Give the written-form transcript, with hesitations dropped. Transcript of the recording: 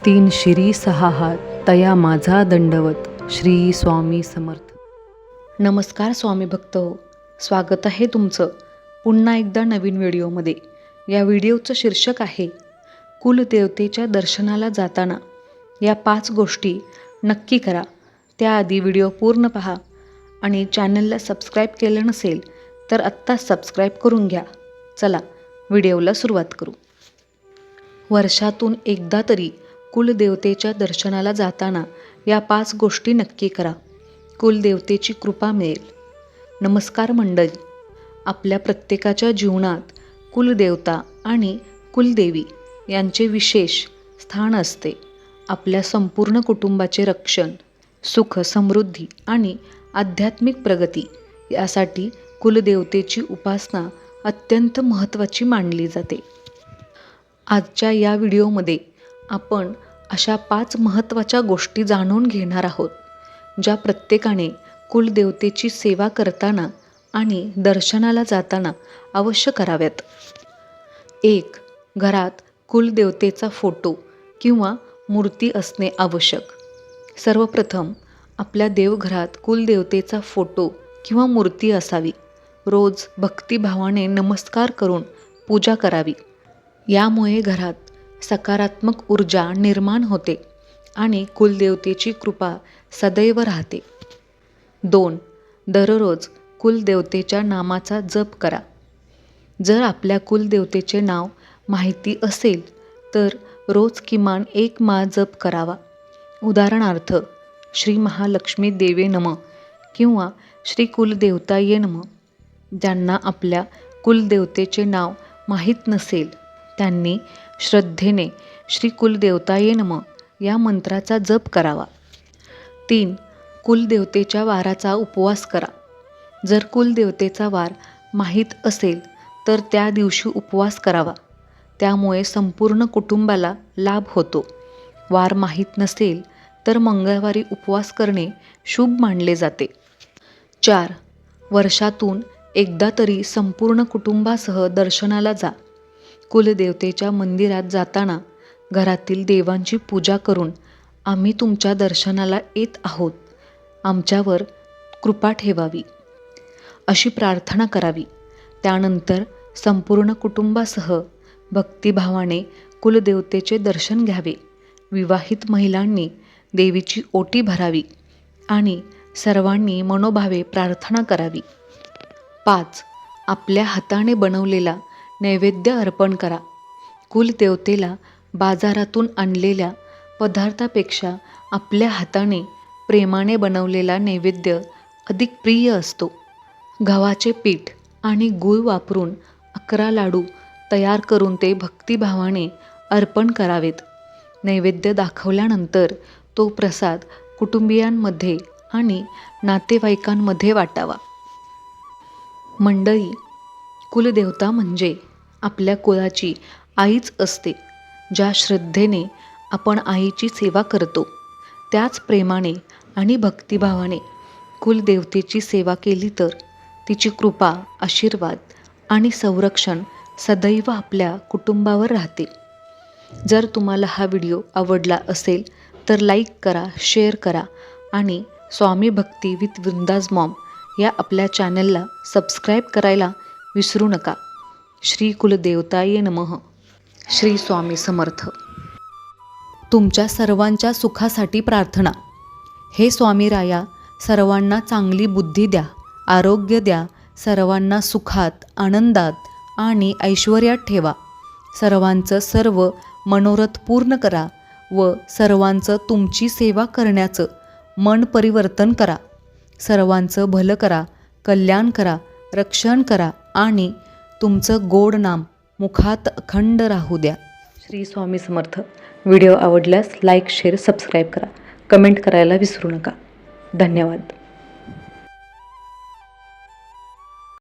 तीन शिरी सहा हात तया माझा दंडवत. श्री स्वामी समर्थ. नमस्कार स्वामी भक्त हो, स्वागत आहे तुमचं पुन्हा एकदा नवीन व्हिडिओमध्ये. या व्हिडिओचं शीर्षक आहे कुलदेवतेच्या दर्शनाला जाताना या 5 गोष्टी नक्की करा. त्याआधी व्हिडिओ पूर्ण पहा आणि चॅनलला सबस्क्राईब केलं नसेल तर आत्ताच सबस्क्राईब करून घ्या. चला व्हिडिओला सुरुवात करू. वर्षातून एकदा तरी कुलदेवतेच्या दर्शनाला जाताना या 5 गोष्टी नक्की करा. कुलदेवतेची कृपा मिळेल. नमस्कार मंडळी, आपल्या प्रत्येकाच्या जीवनात कुलदेवता आणि कुलदेवी यांचे विशेष स्थान असते. आपल्या संपूर्ण कुटुंबाचे रक्षण, सुख, समृद्धी आणि आध्यात्मिक प्रगती यासाठी कुलदेवतेची उपासना अत्यंत महत्त्वाची मानली जाते. आजच्या या व्हिडिओमध्ये आपण अशा 5 महत्त्वाच्या गोष्टी जाणून घेणार आहोत, ज्या प्रत्येकाने कुलदेवतेची सेवा करताना आणि दर्शनाला जाताना अवश्य कराव्यात. 1. घरात कुलदेवतेचा फोटो किंवा मूर्ती असणे आवश्यक. सर्वप्रथम आपल्या देवघरात कुलदेवतेचा फोटो किंवा मूर्ती असावी. रोज भक्तिभावाने नमस्कार करून पूजा करावी. यामुळे घरात सकारात्मक ऊर्जा निर्माण होते आणि कुलदेवतेची कृपा सदैव राहते. 2. दररोज कुलदेवतेच्या नामाचा जप करा. जर आपल्या कुलदेवतेचे नाव माहिती असेल तर रोज किमान 1 माळ जप करावा. उदाहरणार्थ श्री महालक्ष्मी देवे नमः किंवा श्री कुलदेवताये नमः. ज्यांना आपल्या कुलदेवतेचे नाव माहीत नसेल त्यांनी श्रद्धेने श्री कुलदेवताये नमः या मंत्राचा जप करावा. 3. कुलदेवतेच्या वाराचा उपवास करा. जर कुलदेवतेचा वार माहीत असेल तर त्या दिवशी उपवास करावा. त्यामुळे संपूर्ण कुटुंबाला लाभ होतो. वार माहीत नसेल तर मंगळवारी उपवास करणे शुभ मानले जाते. 4. वर्षातून एकदा तरी संपूर्ण कुटुंबासह दर्शनाला जा. कुलदेवतेच्या मंदिरात जाताना घरातील देवांची पूजा करून आम्ही तुमच्या दर्शनाला येत आहोत, आमच्यावर कृपा ठेवावी अशी प्रार्थना करावी. त्यानंतर संपूर्ण कुटुंबासह भक्तिभावाने कुलदेवतेचे दर्शन घ्यावे. विवाहित महिलांनी देवीची ओटी भरावी आणि सर्वांनी मनोभावे प्रार्थना करावी. 5. आपल्या हाताने बनवलेला नैवेद्य अर्पण करा. कुलदेवतेला बाजारातून आणलेल्या पदार्थापेक्षा आपल्या हाताने प्रेमाने बनवलेला नैवेद्य अधिक प्रिय असतो. गव्हाचे पीठ आणि गूळ वापरून 11 लाडू तयार करून ते भक्तिभावाने अर्पण करावेत. नैवेद्य दाखवल्यानंतर तो प्रसाद कुटुंबियांमध्ये आणि नातेवाईकांमध्ये वाटावा. मंडळी, कुलदेवता म्हणजे आपल्या कुळाची आईच असते. ज्या श्रद्धेने आपण आईची सेवा करतो त्याच प्रेमाने आणि भक्तिभावाने कुलदेवतेची सेवा केली तर तिची कृपा, आशीर्वाद आणि संरक्षण सदैव आपल्या कुटुंबावर राहते. जर तुम्हाला हा व्हिडिओ आवडला असेल तर लाईक करा, शेअर करा आणि स्वामी भक्ती विथ वृंदाज मॉम या आपल्या चॅनलला सबस्क्राईब करायला विसरू नका. श्री कुलदेवताये नमः. श्री स्वामी समर्थ. तुमच्या सर्वांच्या सुखासाठी प्रार्थना. हे स्वामीराया, सर्वांना चांगली बुद्धी द्या, आरोग्य द्या, सर्वांना सुखात, आनंदात आणि ऐश्वर्यात ठेवा. सर्वांचं सर्व मनोरथ पूर्ण करा व सर्वांचं तुमची सेवा करण्याचं मन परिवर्तन करा. सर्वांचं भलं करा, कल्याण करा, रक्षण करा आणि तुमचं गोड नाम मुखात अखंड राहू द्या. श्री स्वामी समर्थ. व्हिडिओ आवडल्यास लाईक, शेअर, सबस्क्राईब करा. कमेंट करायला विसरू नका. धन्यवाद.